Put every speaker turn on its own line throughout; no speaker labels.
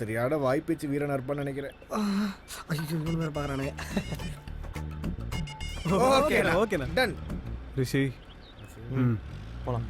சரியான வாய்ப்பேச்சு வீரன் இருப்பான்னு நினைக்கிறேன்.
ஐயோ இவனு வேற பார்க்குறானுங்க.
ஓகேண்ணா
ஓகேண்ணா.
டன்.
ரிஷி ம்
போலாம்.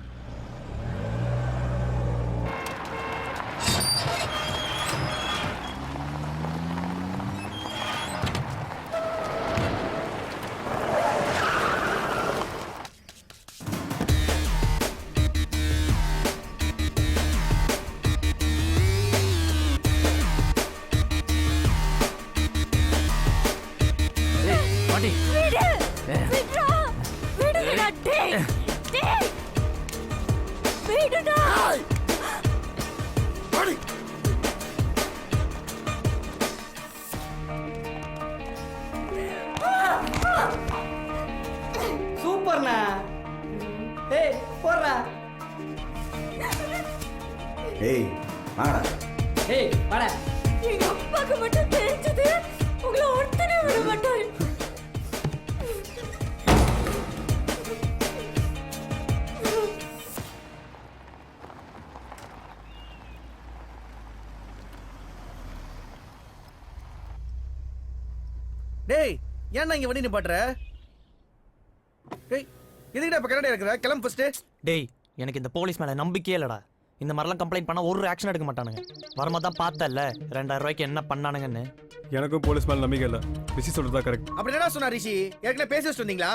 சூப்பர்ண்ணா. ஏய் போடுறா.
ஏய் வாடா.
ஏய் வாடா.
எங்க அப்பாக்கு மட்டும் தெரிஞ்சது உங்களை ஒருத்தனே விட மாட்டாரு.
டேய் ஏன்டா இங்க வண்டி நிப்பாட்டுற? டேய் எதுக்குடா இப்ப கரண்ட் இருக்குற? கிளம்பு ஃபர்ஸ்ட்.
டேய் எனக்கு இந்த போலீஸ் மேல நம்பிக்கையே இல்லடா. இந்த மாதிரிலாம் கம்ப்ளைண்ட் பண்ணா ஒரு ஆக்ஷன் எடுக்க மாட்டானுங்க. வரும்போது தான் பார்த்தல 2000 ரூபாய்க்கு என்ன பண்ணானுங்கன்னு.
எனக்கும் போலீஸ் மேலே நம்பிக்கை இல்லை. ரிஷி சொல்கிறதா கரெக்ட்.
அப்படி என்னடா சொன்னா ரிஷி? ஏற்கனவே பேசி வச்சுட்டு வந்தீங்களா?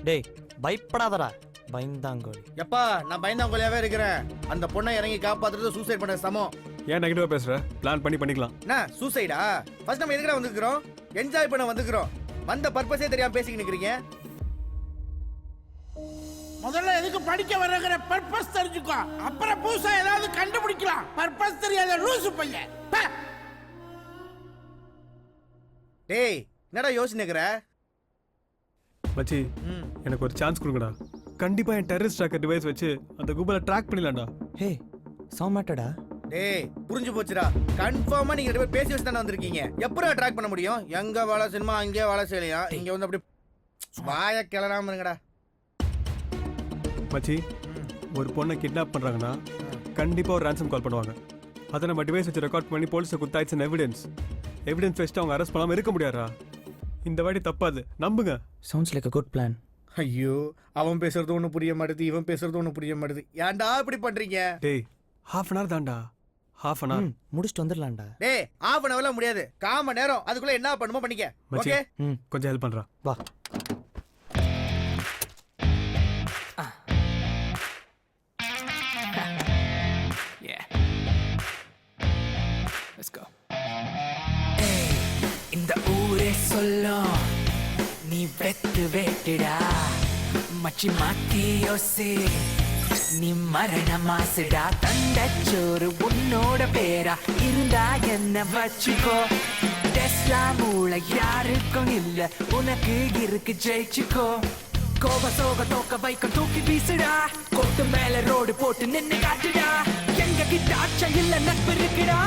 டேய் பயப்படாதடா பயந்தாங்கோலி.
எப்பா நான் பயந்தாங்கோலியாவே இருக்கிறேன். அந்த பொண்ணை இறங்கி காப்பாத்துறது சூசைட் பண்ண சமம்.
ஏன் நெகட்டிவாக பேசுகிற? பிளான் பண்ணிக்கலாம்.
என்ன சூசைடா? ஃபர்ஸ்ட் நம்ம எதுக்குடா வந்துக்கிறோம்? என்ஜாய் பண்ண வந்துக்கிறோம். வந்த பர்பஸே தெரியாம பேசிக்கிட்டு நிக்கிறீங்க.
முதல்ல எதுக்கு படிக்க வர்றங்கிற பர்பஸ் தெரிஞ்சுக்கோ. அப்புறம் புதுசா ஏதாவது கண்டுபிடிக்கலாம். பர்பஸ் தெரியாத லூசு பையன்.
டேய் என்னடா யோசிச்சுக்கிற?
மச்சி எனக்கு ஒரு சான்ஸ் கொடுங்கடா. கண்டிப்பாக என் டெரரிஸ்ட் ட்ராக்கர் டிவைஸ் வச்சு அந்த கும்பலை ட்ராக் பண்ணிடலாம்டா.
ஹே சௌமேட்டடா.
டேய் புரிஞ்சு போச்சுடா. கன்ஃபார்மா நீங்க ரெண்டு பேரும் பேசி வச்சு தானே வந்திருக்கீங்க. எப்பறம் ட்ராக் பண்ண முடியும்? எங்க வேலை சினிமா அங்கே வேலை செய்யலையா? இங்க வந்து அப்படி வாய கிளறாம இருங்கடா.
மச்சி ஒரு பொண்ணை கிட்னாப் பண்ணுறாங்கன்னா கண்டிப்பாக ஒரு ransom கால் பண்ணுவாங்க. அதை நம்ம டிவைஸ் வச்சு ரெக்கார்ட் பண்ணி போலீஸை கொடுத்தா இட்ஸ் எவிடன்ஸ் வச்சுட்டு அவங்க அரெஸ்ட் பண்ணாமல் இருக்க முடியாதா? இந்த வாட்டி தப்பாது நம்புங்க.
Sounds like a good plan.
ஐயோ அவன் பேசுறது ஒன்றும் புரிய மாட்டேது, இவன் பேசுறது ஒன்றும் புரிய மாட்டேது. ஏன்டா இப்படி பண்றீங்க?
டேய் half an hour தான்டா. half an hour
முடிச்சுட்டு வந்துடலாம்டா.
டேய் half an hourல முடியாது. 1/4 மணி நேரம். அதுக்குள்ள என்ன பண்ணுமோ பண்ணிக்க.
மச்சி
ஓகே
கொஞ்சம் ஹெல்ப் பண்ணுறா.
வா.
இந்த ஊரே சொல்லும் நீ வெத்து வேட்டுடா மச்சி மாத்தி யோசி நீ மரண மாசுடா. தண்டச்சோறு உன்னோட பேரா இருந்தா என்ன வச்சுக்கோ. டெஸ்லா மூளை யாருக்கும் இல்ல உனக்கு இருக்கு ஜெயிச்சுக்கோ. கோப சோக தோக்க வைக்கம் தூக்கி வீசுடா. கோட்டு மேல ரோடு போட்டு நின்னு காட்டுடா. எங்க கிட்ட ஆட்சம் இல்ல நட்பு இருக்குடா.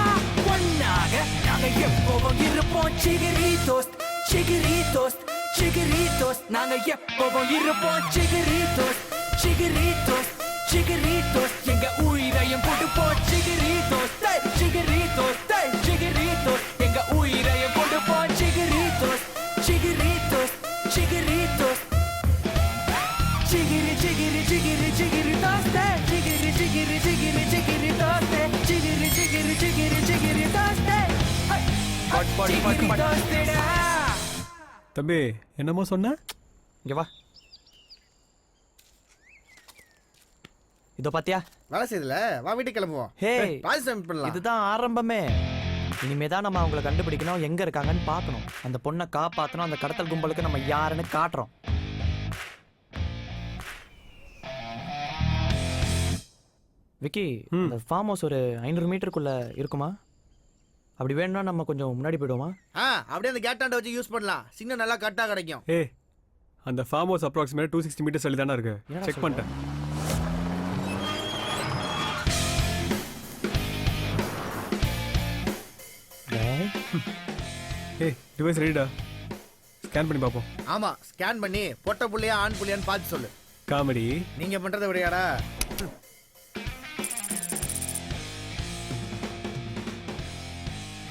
ஒன்னாக நாங்க எப்பவும் இருப்போம். சிகிரி தோஸ்த் சிகிரி தோஸ்த் சிகிரி தோஸ்த் நாங்க எப்பவும் இருப்போம். சிகிரி தோஸ்த் சிகிரி தோஸ்த் சிகிரி தோஸ்த் எங்க உயிரையும் கொடுப்போம். சிகிரி தோஸ்த் சிகிரி தோஸ்த் சிகிரி தோஸ்த் எங்க உயிரையும் கொடுப்போம். சிகிரி Dost சிகிரி Dost சிகிரி Dost Chigiri chigiri chigiri chigiri toste chigiri chigiri chigiri chigiri toste chigiri chigiri chigiri chigiri toste chigiri toste da.
தம்பி என்னமோ சொன்ன?
இங்க வா. இதோ பாத்தியா
வேலை செய்யல. வா வீட்டுக்கு கிளம்புவோம்.
ஹே
பாய்ஸ் பண்ணலாம்.
இதுதான் ஆரம்பமே. இனிமே தான் நம்ம அவங்கள கண்டுபிடிக்கணும், எங்க இருக்காங்கன்னு பார்க்கணும். அந்த பொண்ணை காப்பாற்றணும். அந்த கடத்தல் கும்பலுக்கு நம்ம யாருன்னு காட்டுறோம். விக்கி இந்த ஃபார்ம் ஹவுஸ் ஒரு 500 மீட்டருக்குள்ள இருக்குமா? அப்படி வேணும்னா நம்ம கொஞ்சம் முன்னாடி போயிடுவோமா?
அப்படியே அந்த கேட்டாண்ட வச்சு யூஸ் பண்ணலாம். சிக்னல் நல்லா கரெக்டாக கிடைக்கும்.
ஏய் அந்த ஃபார்ம் ஹவுஸ் அப்ராக்சிமேட் 260 மீட்டர்ஸ் தள்ளி தானே இருக்கு. செக் பண்ணிட்டேன். ஏய் டிவைஸ் ரெடிடா. ஸ்கேன் பண்ணி பார்ப்போம்.
ஆமா ஸ்கேன் பண்ணி பொட்ட புள்ளையா ஆண் புள்ளையான்னு பார்த்து சொல்லு.
காமெடி
நீங்க பண்றதை விடையாடா.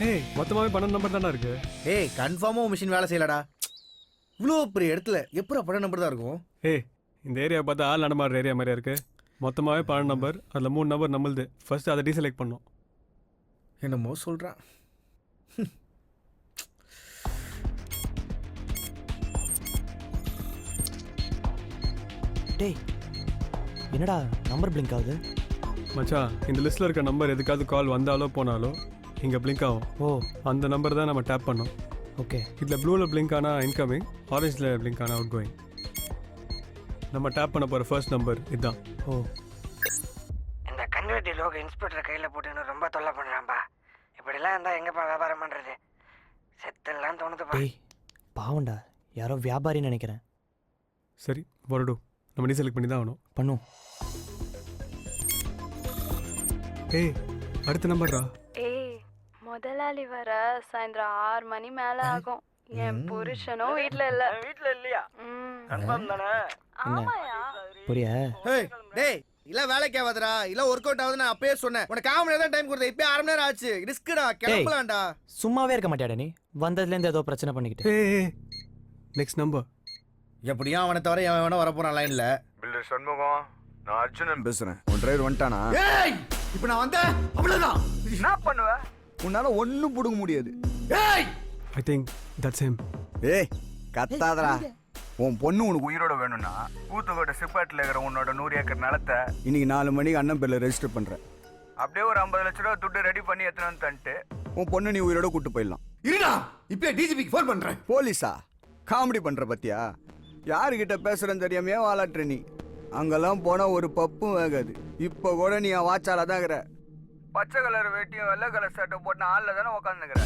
ஏய் மொத்தமாவே 12 நம்பர் தானே இருக்கு.
ஏய் கன்ஃபார்மாக மிஷின் வேலை செய்யலடா. இவ்வளோ பெரிய இடத்துல எப்படா படம் நம்பர் தான் இருக்கும்?
ஏய் இந்த ஏரியா பார்த்தா ஆள் நடமாடுற ஏரியா மாதிரியா இருக்கு. மொத்தமாவே 12 நம்பர், அதில் 3 நம்பர் நம்மளுது. ஃபர்ஸ்ட் அதை டீசெலக்ட் பண்ணோம்.
என்னமோ சொல்கிறான்.
டேய் என்னடா நம்பர் பிளிங்க் ஆகுது?
மச்சான் இந்த லிஸ்ட்டில் இருக்க நம்பர் எதுக்காவது கால் வந்தாலோ போனாலோ இங்கே பிளிங்க் ஆகும்.
ஓ
அந்த நம்பர் தான் நம்ம டேப் பண்ணோம்.
ஓகே.
இதில் ப்ளூவில் பிளிங்க் ஆனால் இன்கமிங், ஆரஞ்சில் பிளிங்க் ஆனால் அவுட் கோயிங். நம்ம டேப் பண்ண போகிற ஃபர்ஸ்ட் நம்பர் இதுதான்.
ஓ
இந்த கன்வெர்ட்டி லோக இன்ஸ்பெக்டர் கையில் போட்டுன்னு ரொம்ப தொல்லை பண்ணுறான்பா. இப்படிலாம் இருந்தால் எங்கேப்பா வியாபாரம் பண்ணுறது? செத்தெல்லாம் தோணுதுப்பா.
டேய் பாவண்டா, யாரோ வியாபாரின்னு நினைக்கிறேன்.
சரி வரடும், நம்ம டீசெலக்ட் பண்ணி தான் ஆகணும்.
பண்ணும்.
ஏய் அடுத்த நம்பர்ரா.
ஏய் முதலாளி வர சாயந்தரம் 6 மணி மேல ஆகும். என் புருஷனும் வீட்ல இல்ல.
வீட்டில் இல்லையா? கன்ஃபார்ம் தானே?
ஆமாயா?
புரிய
ஏய் டேய் இல்ல வேலைக்கு ஆகாதுடா, இல்ல ஒர்க் அவுட் ஆகுது. நான் அப்பயே சொன்னேன் உனக்கு 1/4 மணி நேரம் தான் டைம் கொடுத்தேன். இப்போ 1/2 மணி நேரம் ஆச்சு. ரிஸ்க்குடா, கிளம்பலாம்டா.
சும்மாவே இருக்க மாட்டியாடா நீ? வந்ததுலேருந்து ஏதோ பிரச்சனை பண்ணிக்கிட்டு.
ஏய் நெக்ஸ்ட் நம்பர்.
எப்படியும் அவனை தவிர எவன் வேணா வரப்போறான் லைன்ல.
பில்டர் சண்முகம், நான் அர்ஜுனன் பேசுறேன். உன் டிரைவர் வந்துட்டானா?
ஏய் இப்போ நான் வந்தேன் அவ்வளவுதான்.
என்ன பண்ணுவ? உன்னால ஒண்ணும் புடுங்க முடியாது.
ஏய்
ஐ திங்க் தட்ஸ் ஹிம்.
ஏய் கத்தாதடா. உன் பொண்ணு உனக்கு உயிரோட வேணும்னா ஊத்துக்கோட்டை சிப்பாட்டில் இருக்கிற உன்னோட 100 ஏக்கர் நிலத்தை இன்னைக்கு 4 மணிக்கு அண்ணன் பேர்ல ரெஜிஸ்டர் பண்றேன். அப்படியே ஒரு 50 லட்ச ரூபா துட்டு ரெடி பண்ணி எத்தனை வந்து தந்துட்டு உன் பொண்ணு நீ உயிரோட கூட்டு போயிடலாம்.
இருடா, இப்போ டிஜிபிக்கு ஃபோன் பண்றேன்.
போலீஸா? காமெடி பண்ற பத்தியா? யாருக்கிட்ட பேசுறேன்னு தெரியாமையே வாலாட்டுற நீ. அங்கெல்லாம் போனா ஒரு பப்பும் வேகாது. இப்போ கூட நீ வாச்சால தான் இருக்கிற. பச்சை கலர் வேட்டியும் வெள்ளை கலர் சட்டை போட்டு ஆள்ல தானே உட்காந்துக்கிற.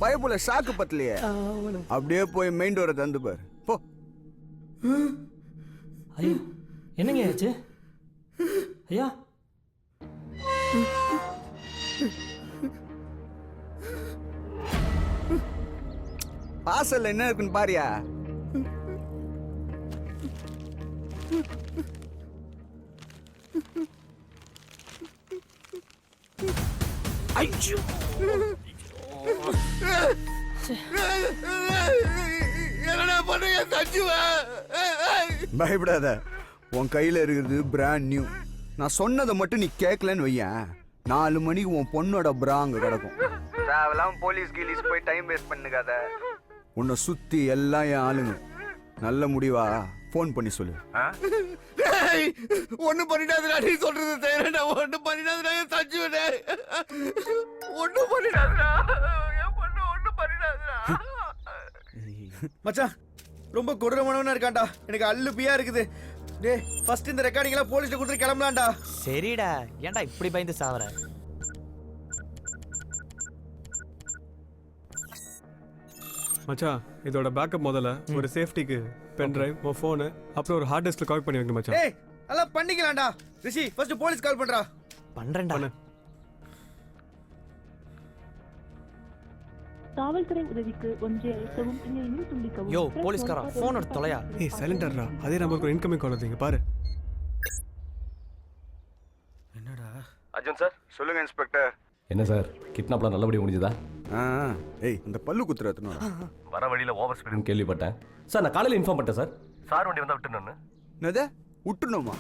பயப்புல சாக்கு பத்தலையே. அப்படியே போய் மெயின் டோரை தந்து பாரு போ.
ஐயோ என்னங்க ஆச்சு ஐயா?
வாசல்ல என்ன இருக்குன்னு பாரியா?
ஐயோ என்னடா பண்ணுங்க சச்சுவா?
பயப்படாத, உன் கையில இருக்கிறது பிராண்ட் நியூ. நான் சொன்னதை மட்டும் நீ கேட்கலன்னு வையேன், 4 மணிக்கு உன் பொண்ணோட பிரா அங்க கிடக்கும். தேவலாம் போலீஸ் கீலீஸ் போய் டைம் வேஸ்ட் பண்ணுக்காத. உன்னை சுத்தி எல்லாம் என் ஆளுங்க. நல்ல முடிவா ஃபோன் பண்ணி சொல்லு.
ஒண்ணு பண்ணிடாதுடா, நீ சொல்றது செய்யறேன். ஒண்ணு பண்ணிடாதுடா சச்சுவனே. ஒண்ணு பண்ணிடாதுடா என் பொண்ணு, ஒண்ணு பண்ணிடாதுடா.
மச்சான் ரொம்ப கொடூரமானவனா இருக்கான்டா. எனக்கு அல்லுப்பியா இருக்குது. டேய் ஃபர்ஸ்ட் இந்த ரெக்கார்டிங் எல்லாம் போலீஸ்ல கொடுத்து கிளம்பலாம்டா.
சரிடா, ஏன்டா இப்படி பயந்து சாவற?
மச்சான் இதோட பேக்கப் முதல்ல ஒரு சேஃப்டிக்கு பென் டிரைவ், உன் ஃபோனு, அப்புறம் ஒரு ஹார்ட் டிஸ்க்ல கனெக்ட் பண்ணி வைங்க மச்சான்.
டேய் அதெல்லாம் பண்ணிக்கலாம்டா. ரிஷி ஃபர்ஸ்ட் போலீஸ் கால் பண்றா.
பண்றேன்டா.
பண்ணு.
காவல்துறை உதவிக்கு ஒன்றை அழைக்கவும் இல்லையெனில் துண்டிக்கவும்.
யோ போலீஸ்காரா, ஃபோன் எடுத்து தொலையா.
ஏய் சைலண்டர்ரா. அதே நம்பருக்கு ஒரு இன்கமிங் கால் வருதுங்க பாரு.
என்னடா?
அர்ஜுன் சார் சொல்லுங்க இன்ஸ்பெக்டர்.
என்ன சார் கிட்னாப்லாம் நல்லபடியாக முடிஞ்சதா?
ஏய் இந்த பல்லு குத்துறதுனா
வர வழியில் ஓவர் ஸ்பீடுன்னு கேள்விப்பட்டேன் சார். நான் காலையில் இன்ஃபார்ம் பண்ணிட்டேன் சார். சார் வண்டி வந்தால் விட்டுணுன்னு.
என்னது விட்டுணுமா?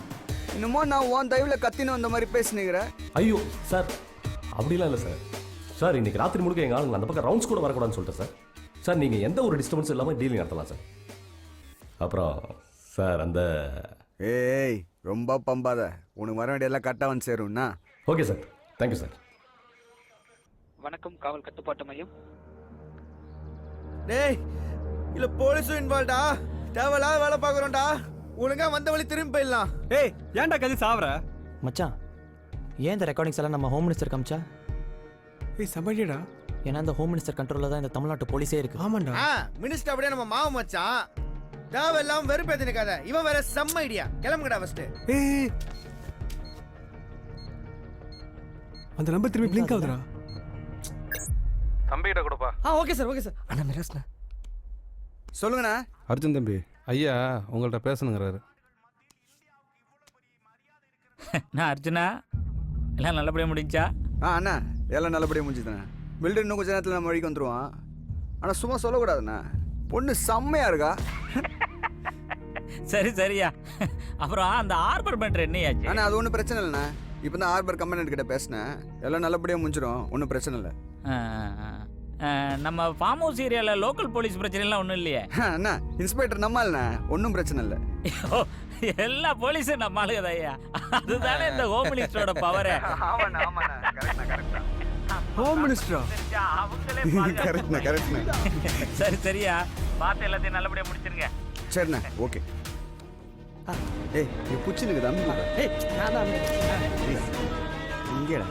இன்னுமோ நான் உன் தயவுல கத்தின்னு வந்த மாதிரி பேசினுக்கிறேன்.
ஐயோ சார் அப்படிலாம் இல்லை சார். சார் இன்னைக்கு ராத்திரி முழுக்க எங்கள் ஆளுங்க அந்த பக்கம் ரவுண்ட்ஸ் கூட வரக்கூடாதுன்னு சொல்லிட்டேன் சார். சார் நீங்கள் எந்த ஒரு டிஸ்டர்பன்ஸ் இல்லாமல் டீலிங் நடத்தலாம் சார். அப்புறம் சார் அந்த
ஏய் ரொம்ப பம்பாத. உனக்கு வர வேண்டியெல்லாம் கரெக்டாக வந்து சேரும்னா.
Okay sir, thank you sir.
வணக்கம் காவல் கட்டுப்பாட்டு மையம்.
டேய் இல்ல போலீஸும் இன்வால்வ்டா. தேவலா வேலை பார்க்குறோம்டா. ஒழுங்கா வந்த வழி திரும்பி போயிடலாம்.
ஏய் ஏன்டா கதி சாவற?
மச்சான் ஏன் இந்த ரெக்கார்டிங்ஸ் எல்லாம் நம்ம ஹோம் மினிஸ்டர் காமிச்சா?
ஏய் சமாளிடா.
ஏன்னா இந்த ஹோம் மினிஸ்டர் கண்ட்ரோலில் தான் இந்த தமிழ்நாட்டு போலீஸே இருக்கு.
ஆமாண்டா.
மினிஸ்டர் அப்படியே நம்ம மாவு மச்சான். தேவையெல்லாம் வெறுப்பேத்தினுக்காத. இவன் வேற செம்ம ஐடியா. கிளம்புங்கடா ஃபர்ஸ்ட்.
ஏய் அந்த நம்பர் திரும்பி பிளிங்க் ஆகுதுடா.
தம்பிகிட்ட கொடுப்பா.
Okay sir, okay sir. அண்ணா மிராஸ்ண்ணா.
சொல்லுங்கண்ணா.
அர்ஜுன் தம்பி, ஐயா உங்கள்கிட்ட பேசணுங்கிறாரு.
நான் அர்ஜுனா எல்லாம் நல்லபடியாக முடிஞ்சா?
அண்ணா எல்லாம் நல்லபடியாக முடிஞ்சுதுண்ணே பில்டர் இன்னும் கொஞ்ச நேரத்தில் நம்ம வழிக்கு வந்துடுவான். ஆனால் சும்மா சொல்லக்கூடாதுண்ணா, பொண்ணு செம்மையா இருக்கா.
சரி சரியா. அப்புறம் அந்த ஆர்பர் பண்ணுற என்னையாச்சு?
அண்ணா அது ஒன்றும் பிரச்சனை இல்லைண்ணா. இப்போ தான் ஆர்பர் கம்பெனி கிட்ட பேசினேன், எல்லாம் நல்லபடியாக முடிஞ்சிடும், ஒன்றும் பிரச்சனை இல்லை.
நம்ம ஃபார்ம் ஹவுஸ் ஏரியாவில் லோக்கல் போலீஸ் பிரச்சனைலாம் ஒன்றும் இல்லையே?
அண்ணா இன்ஸ்பெக்டர் நம்ம இல்லைண்ணா, ஒன்றும் பிரச்சனை இல்லை.
எல்லா போலீஸும் நம்ம ஆளுங்க ஐயா. அதுதானே இந்த ஹோம் மினிஸ்டரோட பவரே.
ஹோம் மினிஸ்டரா?
கரெக்ட்ண்ணா கரெக்ட்ண்ணா.
சரி சரியா, பார்த்து எல்லாத்தையும் நல்லபடியாக முடிச்சிருங்க.
சரிண்ணா ஓகே. ஏய் நீ புச்சுனுக்கு தம்பி
நான் தான்
இங்கேடா.